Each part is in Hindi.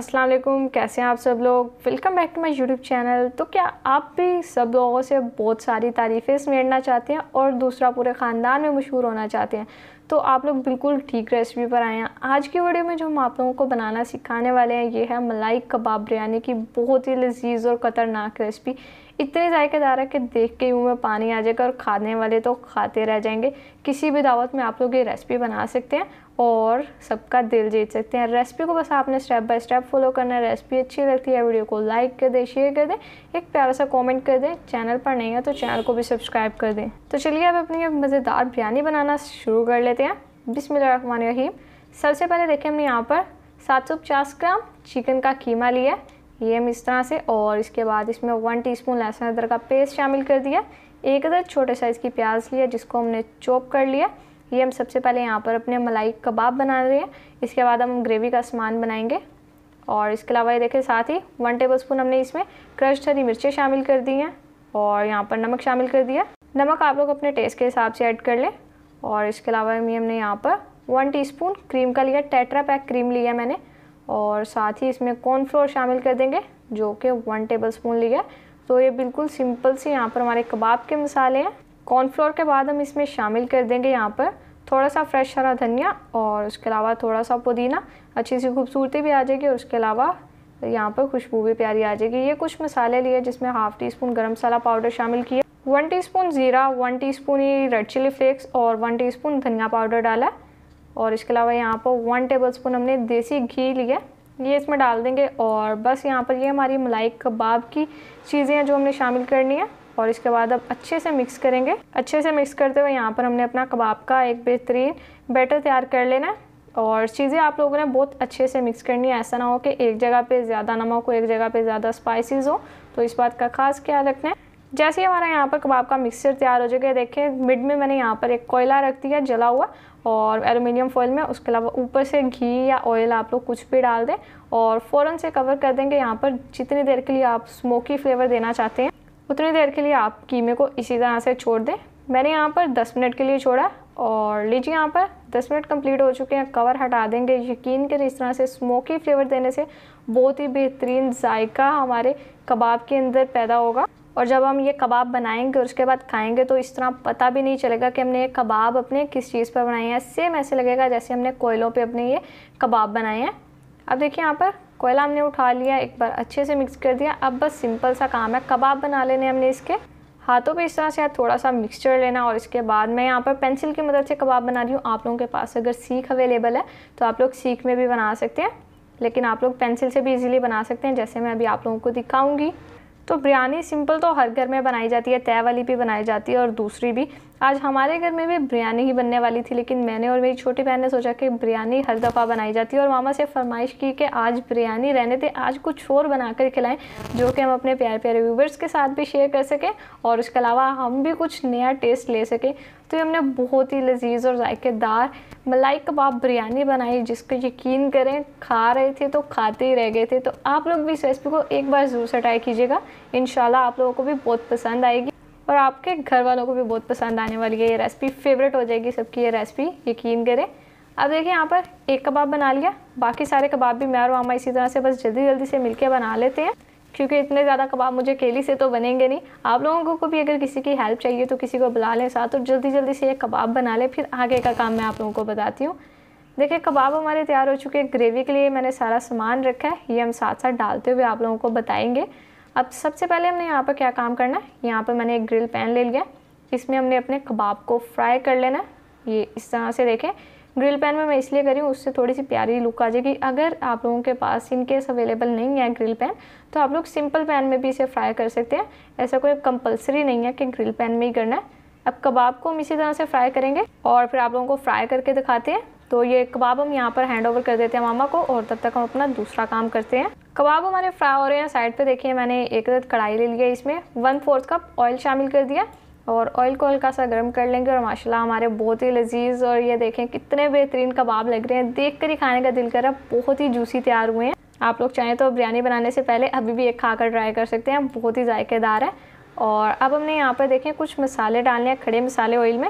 अस्सलाम वालेकुम, कैसे हैं आप सब लोग। Welcome back to my YouTube channel. तो क्या आप भी सब लोगों से बहुत सारी तारीफ़ें समेटना चाहते हैं और दूसरा पूरे ख़ानदान में मशहूर होना चाहते हैं, तो आप लोग बिल्कुल ठीक रेसिपी पर आए हैं। आज की वीडियो में जो हम आप लोगों को बनाना सिखाने वाले हैं ये है मलाई कबाब बिरयानी की बहुत ही लजीज और ख़तरनाक रेसिपी। इतनी जायकेदार है कि देख के मुँह में पानी आ जाएगा और खाने वाले तो खाते रह जाएंगे। किसी भी दावत में आप लोग ये रेसिपी बना सकते हैं और सबका दिल जीत सकते हैं। रेसिपी को बस आपने स्टेप बाय स्टेप फॉलो करना है। रेसिपी अच्छी लगती है वीडियो को लाइक कर दें, शेयर कर दें, एक प्यारा सा कमेंट कर दें। चैनल पर नहीं है तो चैनल को भी सब्सक्राइब कर दें। तो चलिए अब अपनी मज़ेदार बिरयानी बनाना शुरू कर लेते हैं। बिस्मिल्लाहिर्रहमानिर्रहीम। सबसे पहले देखें हमने यहाँ पर 750 ग्राम चिकन का कीमा लिया है, ये हम इस तरह से, और इसके बाद इसमें 1 टीस्पून लहसुन अदरक का पेस्ट शामिल कर दिया। एक अदर छोटे साइज़ की प्याज लिया जिसको हमने चॉप कर लिया। ये हम सबसे पहले यहाँ पर अपने मलाई कबाब बना रहे हैं। इसके बाद हम ग्रेवी का सामान बनाएंगे। और इसके अलावा ये देखें साथ ही 1 टेबलस्पून हमने इसमें क्रश्ड हरी मिर्चें शामिल कर दी हैं और यहाँ पर नमक शामिल कर दिया। नमक आप लोग अपने टेस्ट के हिसाब से ऐड कर लें। और इसके अलावा हमने यहाँ पर 1 टीस्पून क्रीम का लिया, टेट्रा पैक क्रीम लिया मैंने। और साथ ही इसमें कॉर्नफ्लोर शामिल कर देंगे जो कि 1 टेबलस्पून लिया। तो ये बिल्कुल सिंपल से यहाँ पर हमारे कबाब के मसाले हैं। कॉर्नफ्लोर के बाद हम इसमें शामिल कर देंगे यहाँ पर थोड़ा सा फ्रेश हरा धनिया और उसके अलावा थोड़ा सा पुदीना। अच्छी सी खूबसूरती भी आ जाएगी और उसके अलावा यहाँ पर खुशबू भी प्यारी आ जाएगी। ये कुछ मसाले लिए जिसमें हाफ़ टीस्पून गरम मसाला पाउडर शामिल किया, 1 टीस्पून ज़ीरा, 1 टीस्पून ही रेड चिली फ्लेक्स और 1 टीस्पून धनिया पाउडर डाला। और इसके अलावा यहाँ पर 1 टेबलस्पून हमने देसी घी लिया, ये इसमें डाल देंगे। और बस यहाँ पर ये हमारी मलाई कबाब की चीज़ें हैं जो हमने शामिल करनी है। और इसके बाद अब अच्छे से मिक्स करेंगे। अच्छे से मिक्स करते हुए यहाँ पर हमने अपना कबाब का एक बेहतरीन बैटर तैयार कर लेना है। और चीज़ें आप लोगों ने बहुत अच्छे से मिक्स करनी है, ऐसा ना हो कि एक जगह पे ज़्यादा नमक हो, एक जगह पे ज़्यादा स्पाइसेस हो, तो इस बात का खास ख्याल रखना है। जैसे ही हमारा यहाँ पर कबाब का मिक्सचर तैयार हो जाएगा, देखें मिड में मैंने यहाँ पर एक कोयला रख दिया जला हुआ और एल्युमिनियम फॉइल में। उसके अलावा ऊपर से घी या ऑयल आप लोग कुछ भी डाल दें और फ़ौरन से कवर कर देंगे। यहाँ पर जितनी देर के लिए आप स्मोकी फ्लेवर देना चाहते हैं उतनी देर के लिए आप कीमे को इसी तरह से छोड़ दें। मैंने यहाँ पर 10 मिनट के लिए छोड़ा और लीजिए यहाँ पर 10 मिनट कंप्लीट हो चुके हैं। कवर हटा देंगे। यकीन करें इस तरह से स्मोकी फ्लेवर देने से बहुत ही बेहतरीन जायका हमारे कबाब के अंदर पैदा होगा। और जब हम ये कबाब बनाएंगे और उसके बाद खाएंगे तो इस तरह पता भी नहीं चलेगा कि हमने ये कबाब अपने किस चीज़ पर बनाए हैं। सेम ऐसे लगेगा जैसे हमने कोयलों पे अपने ये कबाब बनाए हैं। अब देखिए यहाँ पर कोयला हमने उठा लिया, एक बार अच्छे से मिक्स कर दिया। अब बस सिंपल सा काम है, कबाब बना लेने हमने इसके। हाथों पे इस तरह से थोड़ा सा मिक्सचर लेना और इसके बाद मैं यहाँ पर पेंसिल की मदद से कबाब बना रही हूँ। आप लोगों के पास अगर सीख अवेलेबल है तो आप लोग सीख में भी बना सकते हैं, लेकिन आप लोग पेंसिल से भी इजीली बना सकते हैं जैसे मैं अभी आप लोगों को दिखाऊंगी। तो बिरयानी सिंपल तो हर घर में बनाई जाती है, तय वाली भी बनाई जाती है और दूसरी भी। आज हमारे घर में भी बिरयानी ही बनने वाली थी, लेकिन मैंने और मेरी छोटी बहन ने सोचा कि बिरयानी हर दफ़ा बनाई जाती है और मामा से फरमाइश की कि आज बिरयानी रहने दे, आज कुछ और बना कर खिलाएं जो कि हम अपने प्यारे प्यारे व्यूवर्स के साथ भी शेयर कर सकें और उसके अलावा हम भी कुछ नया टेस्ट ले सकें। तो हमने बहुत ही लजीज और जायकेदार मलाई कबाब बिरयानी बनाई जिसको यकीन करें खा रहे थे तो खाते ही रह गए थे। तो आप लोग भी इस रेसिपी को एक बार ज़रूर से ट्राई कीजिएगा, इंशाल्लाह आप लोगों को भी बहुत पसंद आएगी और आपके घर वालों को भी बहुत पसंद आने वाली है। ये रेसिपी फेवरेट हो जाएगी सबकी ये रेसिपी, यकीन करें। अब देखिए यहाँ पर एक कबाब बना लिया, बाकी सारे कबाब भी मैं और मामा इसी तरह से बस जल्दी जल्दी से मिलके बना लेते हैं क्योंकि इतने ज़्यादा कबाब मुझे अकेली से तो बनेंगे नहीं। आप लोगों को भी अगर किसी की हेल्प चाहिए तो किसी को बुला लें साथ और जल्दी जल्दी से ये कबाब बना लें, फिर आगे का काम मैं आप लोगों को बताती हूँ। देखिए कबाब हमारे तैयार हो चुके हैं। ग्रेवी के लिए मैंने सारा सामान रखा है, ये हम साथ साथ डालते हुए आप लोगों को बताएंगे। अब सबसे पहले हमने यहाँ पर क्या काम करना है, यहाँ पर मैंने एक ग्रिल पैन ले लिया, इसमें हमने अपने कबाब को फ्राई कर लेना है। ये इस तरह से देखें, ग्रिल पैन में मैं इसलिए करी हूँ उससे थोड़ी सी प्यारी लुक आ जाएगी। अगर आप लोगों के पास इन केस अवेलेबल नहीं है ग्रिल पैन तो आप लोग सिंपल पैन में भी इसे फ्राई कर सकते हैं, ऐसा कोई कंपलसरी नहीं है कि ग्रिल पैन में ही करना है। अब कबाब को हम इसी तरह से फ्राई करेंगे और फिर आप लोगों को फ्राई करके दिखाते हैं। तो ये कबाब हम यहाँ पर हैंड ओवर कर देते हैं मामा को और तब तक हम अपना दूसरा काम करते हैं। कबाब हमारे फ्राई हो रहे हैं। साइड पे देखिए मैंने एक कढ़ाई ले लिया, इसमें 1/4 कप ऑयल शामिल कर दिया और ऑयल को हल्का सा गर्म कर लेंगे और माशाल्लाह हमारे बहुत ही लजीज और ये देखें कितने बेहतरीन कबाब लग रहे हैं, देख कर ही खाने का दिल कर रहा है। बहुत ही जूसी तैयार हुए हैं। आप लोग चाहें तो बिरयानी बनाने से पहले अभी भी एक खाकर ट्राई कर सकते हैं, बहुत ही जायकेदार है। और अब हमने यहाँ पर देखें कुछ मसाले डालने हैं, खड़े मसाले ऑयल में।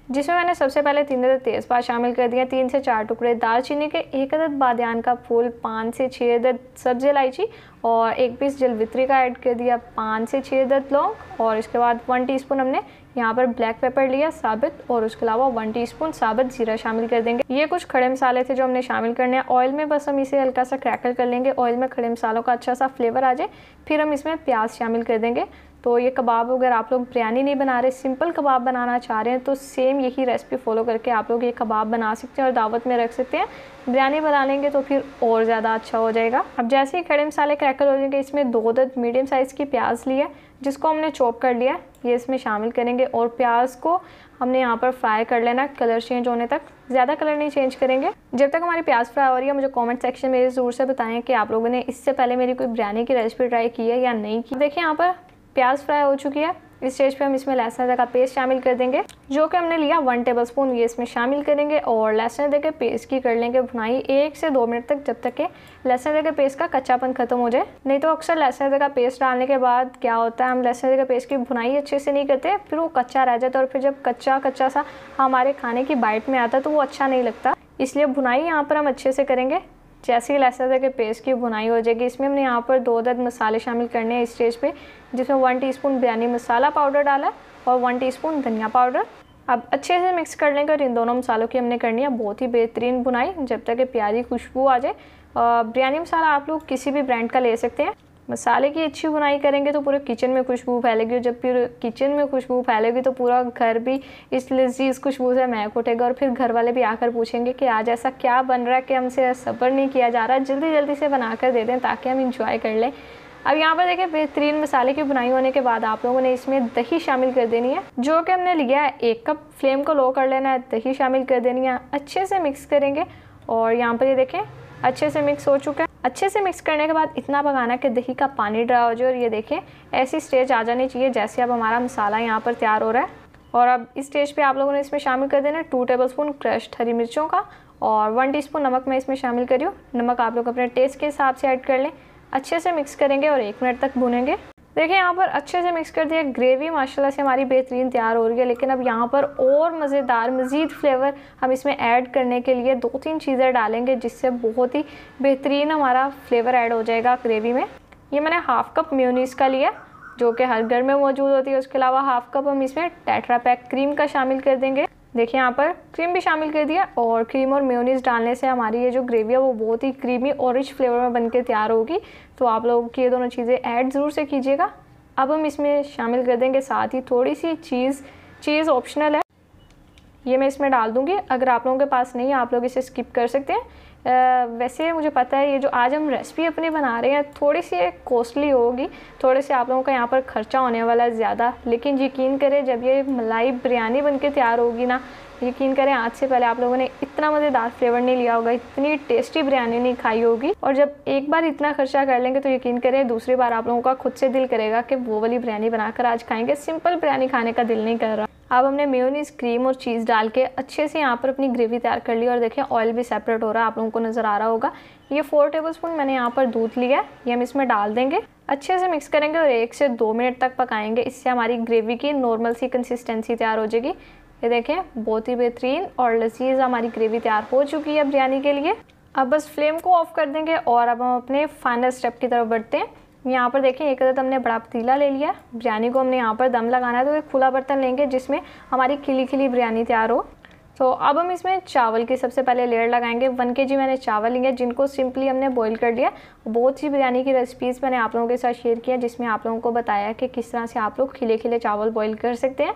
जिसमें मैंने सबसे पहले 3 अदद तेज़पात शामिल कर दिया, 3 से 4 टुकड़े दालचीनी के, 1 अदद बादियान का फूल, 5 से 6 अदद सब्ज़ इलायची और 1 पीस जलवित्री का ऐड कर दिया, 5 से 6 अदद लौंग और इसके बाद 1 टीस्पून हमने यहाँ पर ब्लैक पेपर लिया साबित और उसके अलावा 1 टीस्पून साबित जीरा शामिल कर देंगे। ये कुछ खड़े मसाले थे जो हमने शामिल करने हैं। ऑयल में बस हम इसे हल्का सा क्रैकल कर लेंगे, ऑयल में खड़े मसालों का अच्छा सा फ्लेवर आ जाए, फिर हम इसमें प्याज शामिल कर देंगे। तो ये कबाब अगर आप लोग बिरयानी नहीं बना रहे, सिंपल कबाब बनाना चाह रहे हैं तो सेम यही रेसिपी फॉलो करके आप लोग ये कबाब बना सकते हैं और दावत में रख सकते हैं। बिरयानी बना लेंगे तो फिर और ज़्यादा अच्छा हो जाएगा। अब जैसे ही खड़े मसाले क्रैकल हो जाएंगे, इसमें 2 अदद मीडियम साइज़ की प्याज ली है जिसको हमने चॉप कर लिया, ये इसमें शामिल करेंगे और प्याज को हमने यहाँ पर फ्राई कर लेना कलर चेंज होने तक, ज़्यादा कलर नहीं चेंज करेंगे। जब तक हमारी प्याज फ्राई हो रही है मुझे कमेंट सेक्शन में ज़रूर से बताएं कि आप लोगों ने इससे पहले मेरी कोई बिरयानी की रेसिपी ट्राई की है या नहीं की। देखिए यहाँ पर प्याज फ्राई हो चुकी है। इस स्टेज पे हम इसमें लहसुन अदरक का पेस्ट शामिल कर देंगे जो कि हमने लिया 1 टेबलस्पून, ये इसमें शामिल करेंगे और लहसुन अदरक के पेस्ट की कर लेंगे भुनाई 1 से 2 मिनट तक, जब तक कि लहसुन अदरक के पेस्ट का कच्चापन खत्म हो जाए। नहीं तो अक्सर लहसुन अदरक का पेस्ट डालने के बाद क्या होता है, हम लहसुन अदरक के पेस्ट की भुनाई अच्छे से नहीं करते, फिर वो कच्चा रह जाता है और फिर जब कच्चा सा हमारे खाने की बाइट में आता है तो वो अच्छा नहीं लगता। इसलिए भुनाई यहाँ पर हम अच्छे से करेंगे। जैसे ही लहसुन अदरक के पेस्ट की भुनाई हो जाएगी, इसमें हमने यहाँ पर 2 अदद मसाले शामिल करने हैं इस स्टेज पे, जिसमें 1 टीस्पून बिरयानी मसाला पाउडर डाला है और 1 टीस्पून धनिया पाउडर। अब अच्छे से मिक्स कर लेंगे और इन दोनों मसालों की हमने करनी है बहुत ही बेहतरीन भुनाई जब तक कि प्यारी खुशबू आ जाए। बिरयानी मसाला आप लोग किसी भी ब्रांड का ले सकते हैं। मसाले की अच्छी भुनाई करेंगे तो पूरे किचन में खुशबू फैलेगी और जब फिर किचन में खुशबू फैलेगी तो पूरा घर भी इस लजीज खुशबू से महक उठेगा और फिर घर वाले भी आकर पूछेंगे कि आज ऐसा क्या बन रहा है कि हमसे सब्र नहीं किया जा रहा, जल्दी जल्दी से बना कर दे दें ताकि हम इंजॉय कर लें। अब यहाँ पर देखिए बेहतरीन मसाले की बुनाई होने के बाद आप लोगों ने इसमें दही शामिल कर देनी है जो कि हमने लिया है 1 कप। फ्लेम को लो कर लेना है, दही शामिल कर देनी है, अच्छे से मिक्स करेंगे और यहाँ पर ये देखें अच्छे से मिक्स हो चुका है। अच्छे से मिक्स करने के बाद इतना पकाना कि दही का पानी ड्रा हो जाए और ये देखें ऐसी स्टेज आ जानी चाहिए जैसे अब हमारा मसाला यहाँ पर तैयार हो रहा है। और अब इस स्टेज पे आप लोगों ने इसमें शामिल कर देना है 2 टेबलस्पून क्रश्ड हरी मिर्चों का और 1 टीस्पून नमक मैं इसमें शामिल करी हूँ। नमक आप लोग अपने टेस्ट के हिसाब से ऐड कर लें। अच्छे से मिक्स करेंगे और 1 मिनट तक भूनेंगे। देखिए यहाँ पर अच्छे से मिक्स कर दिया, ग्रेवी माशाल्लाह से हमारी बेहतरीन तैयार हो रही है। लेकिन अब यहाँ पर और मज़ेदार मज़ीद फ्लेवर हम इसमें ऐड करने के लिए 2-3 चीज़ें डालेंगे जिससे बहुत ही बेहतरीन हमारा फ्लेवर ऐड हो जाएगा ग्रेवी में। ये मैंने 1/2 कप मेयोनीज़ का लिया जो कि हर घर में मौजूद होती है। उसके अलावा 1/2 कप हम इसमें टेट्रा पैक क्रीम का शामिल कर देंगे। देखिए यहाँ पर क्रीम भी शामिल कर दिया और क्रीम और मेयोनीज़ डालने से हमारी ये जो ग्रेवी है वो बहुत ही क्रीमी और रिच फ्लेवर में बनके तैयार होगी। तो आप लोग ये दोनों चीज़ें ऐड ज़रूर से कीजिएगा। अब हम इसमें शामिल कर देंगे साथ ही थोड़ी सी चीज़ ऑप्शनल है, ये मैं इसमें डाल दूँगी। अगर आप लोगों के पास नहीं है आप लोग इसे स्किप कर सकते हैं। वैसे मुझे पता है ये जो आज हम रेसिपी अपनी बना रहे हैं थोड़ी सी कॉस्टली होगी, थोड़े से आप लोगों का यहाँ पर ख़र्चा होने वाला है ज़्यादा, लेकिन यकीन करें जब ये मलाई बिरयानी बनके तैयार होगी ना, यकीन करें आज से पहले आप लोगों ने इतना मज़ेदार फ्लेवर नहीं लिया होगा, इतनी टेस्टी बिरयानी नहीं खाई होगी। और जब एक बार इतना खर्चा कर लेंगे तो यकीन करें दूसरी बार आप लोगों का खुद से दिल करेगा कि वो वाली बिरयानी बनाकर आज खाएंगे, सिंपल बिरयानी खाने का दिल नहीं कर रहा। अब हमने मेयोनीज़ क्रीम और चीज़ डाल के अच्छे से यहाँ पर अपनी ग्रेवी तैयार कर ली और देखें ऑयल भी सेपरेट हो रहा है, आप लोगों को नज़र आ रहा होगा। ये 4 टेबलस्पून मैंने यहाँ पर दूध लिया है, ये हम इसमें डाल देंगे, अच्छे से मिक्स करेंगे और 1 से 2 मिनट तक पकाएंगे। इससे हमारी ग्रेवी की नॉर्मल सी कंसिस्टेंसी तैयार हो जाएगी। ये देखें बहुत ही बेहतरीन और लजीज हमारी ग्रेवी तैयार हो चुकी है बिरयानी के लिए। अब बस फ्लेम को ऑफ कर देंगे और अब हम अपने फाइनल स्टेप की तरफ बढ़ते हैं। यहाँ पर देखें 1 अदद हमने बड़ा पतीला ले लिया। बिरयानी को हमने यहाँ पर दम लगाना है तो एक खुला बर्तन लेंगे जिसमें हमारी खिली खिली बिरयानी तैयार हो। तो अब हम इसमें चावल की सबसे पहले लेयर लगाएंगे। 1 kg मैंने चावल लिए जिनको सिंपली हमने बॉईल कर लिया। बहुत सी बिरयानी की रेसिपीज़ मैंने आप लोगों के साथ शेयर किया जिसमें आप लोगों को बताया कि किस तरह से आप लोग खिले खिले चावल बॉईल कर सकते हैं।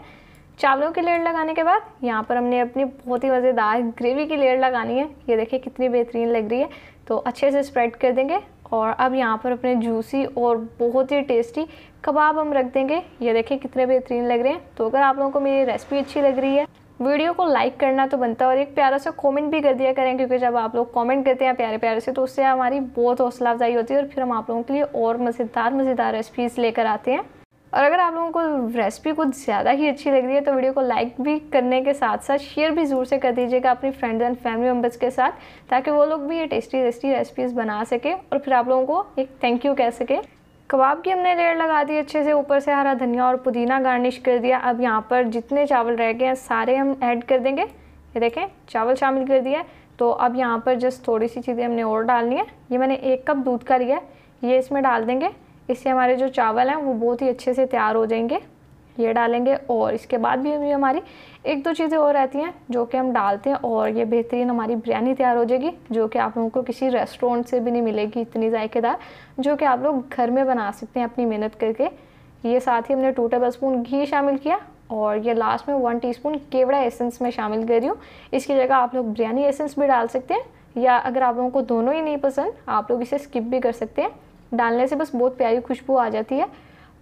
चावलों की लेयर लगाने के बाद यहाँ पर हमने अपनी बहुत ही मज़ेदार ग्रेवी की लेयर लगानी है। ये देखिए कितनी बेहतरीन लग रही है, तो अच्छे से स्प्रेड कर देंगे। और अब यहाँ पर अपने जूसी और बहुत ही टेस्टी कबाब हम रख देंगे। ये देखिए कितने बेहतरीन लग रहे हैं। तो अगर आप लोगों को मेरी रेसिपी अच्छी लग रही है, वीडियो को लाइक करना तो बनता है और एक प्यारा सा कमेंट भी कर दिया करें, क्योंकि जब आप लोग कमेंट करते हैं प्यारे प्यारे से तो उससे हमारी बहुत हौसला अफजाई होती है और फिर हम आप लोगों के लिए और मज़ेदार रेसिपीज़ लेकर आते हैं। और अगर आप लोगों को रेसिपी कुछ ज़्यादा ही अच्छी लग रही है तो वीडियो को लाइक भी करने के साथ साथ शेयर भी ज़रूर से कर दीजिएगा अपनी फ्रेंड्स एंड फैमिली मेम्बर्स के साथ, ताकि वो लोग भी ये टेस्टी रेसिपीज़ बना सके और फिर आप लोगों को एक थैंक यू कह सके। कबाब की हमने लेयर लगा दी अच्छे से, ऊपर से हरा धनिया और पुदीना गार्निश कर दिया। अब यहाँ पर जितने चावल रह गए हैं सारे हम ऐड कर देंगे। ये देखें चावल शामिल कर दिया है। तो अब यहाँ पर जस्ट थोड़ी सी चीज़ें हमने और डालनी है। ये मैंने 1 कप दूध का लिया है, ये इसमें डाल देंगे। इससे हमारे जो चावल हैं वो बहुत ही अच्छे से तैयार हो जाएंगे। ये डालेंगे और इसके बाद भी हमारी 1-2 चीज़ें और रहती हैं जो कि हम डालते हैं और ये बेहतरीन हमारी बिरयानी तैयार हो जाएगी, जो कि आप लोगों को किसी रेस्टोरेंट से भी नहीं मिलेगी इतनी जायकेदार, जो कि आप लोग घर में बना सकते हैं अपनी मेहनत करके। ये साथ ही हमने 2 टेबलस्पून घी शामिल किया और ये लास्ट में 1 टीस्पून केवड़ा एसेंस में शामिल कर रही हूँ। इसकी जगह आप लोग बिरयानी एसेंस भी डाल सकते हैं, या अगर आप लोगों को दोनों ही नहीं पसंद आप लोग इसे स्किप भी कर सकते हैं। डालने से बस बहुत प्यारी खुशबू आ जाती है।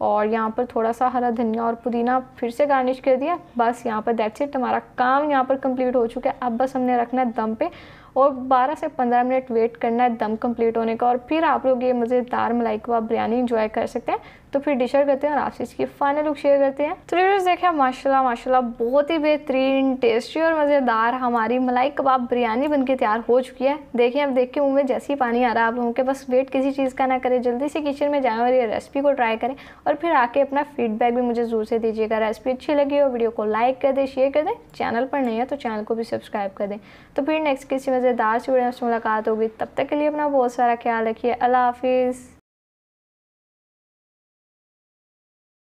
और यहाँ पर थोड़ा सा हरा धनिया और पुदीना फिर से गार्निश कर दिया। बस यहाँ पर दैट्स इट, हमारा काम यहाँ पर कंप्लीट हो चुका है। अब बस हमने रखना है दम पे और 12 से 15 मिनट वेट करना है दम कंप्लीट होने का, और फिर आप लोग ये मज़ेदार मलाई कबाब बिरयानी इंजॉय कर सकते हैं। तो फिर डिशर करते हैं और आपसे इसकी फाइनल लुक शेयर करते हैं। तो व्यूअर्स देखें माशाल्लाह माशाल्लाह बहुत ही बेहतरीन टेस्टी और मज़ेदार हमारी मलाई कबाब बिरयानी बनके तैयार हो चुकी है। देखिए अब देख के मुँह में जैसे ही पानी आ रहा है आप लोगों के, बस वेट किसी चीज़ का ना करें, जल्दी से किचन में जाएँ और ये रेसिपी को ट्राई करें और फिर आके अपना फीडबैक भी मुझे ज़रूर से दीजिएगा। रेसिपी अच्छी लगी हो वीडियो को लाइक कर दें, शेयर कर दें, चैनल पर नहीं है तो चैनल को भी सब्सक्राइब कर दें। तो फिर नेक्स्ट किसी मज़ेदार से वीडियो में मुलाकात होगी, तब तक के लिए अपना बहुत सारा ख्याल रखिए। अल्लाह हाफिज़।